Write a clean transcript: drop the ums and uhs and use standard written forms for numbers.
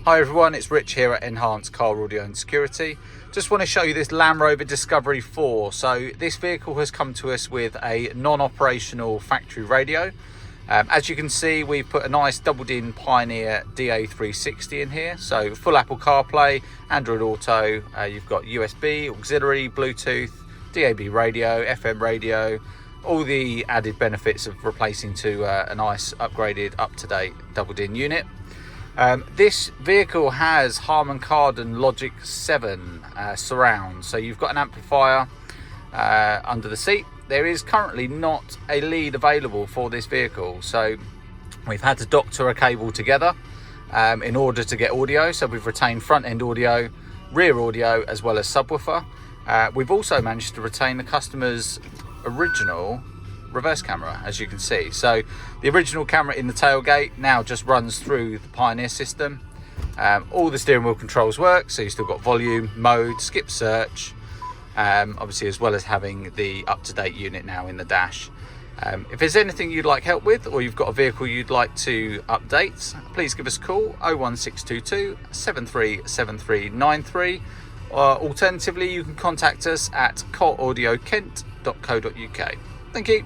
Hi everyone, it's Rich here at Enhanced Car Audio and Security. Just want to show you this Landrover Discovery 4. So this vehicle has come to us with a non-operational factory radio. As you can see, we've put a nice doubled-in Pioneer DA360 in here. So full Apple CarPlay, Android Auto, you've got USB, auxiliary, Bluetooth, DAB radio, FM radio, all the added benefits of replacing to a nice upgraded, up-to-date doubled-in unit. This vehicle has Harman Kardon Logic 7 surround, so you've got an amplifier under the seat. There is currently not a lead available for this vehicle, so we've had to doctor a cable together in order to get audio. So we've retained front end audio, rear audio, as well as subwoofer. We've also managed to retain the customer's original reverse camera, as you can see. So the original camera in the tailgate now just runs through the Pioneer system. All the steering wheel controls work, so you've still got volume, mode, skip search, obviously, as well as having the up-to-date unit now in the dash. If there's anything you'd like help with, or you've got a vehicle you'd like to update, please give us a call 01622 737393, or alternatively you can contact us at cotaudioKent.co.uk. Thank you.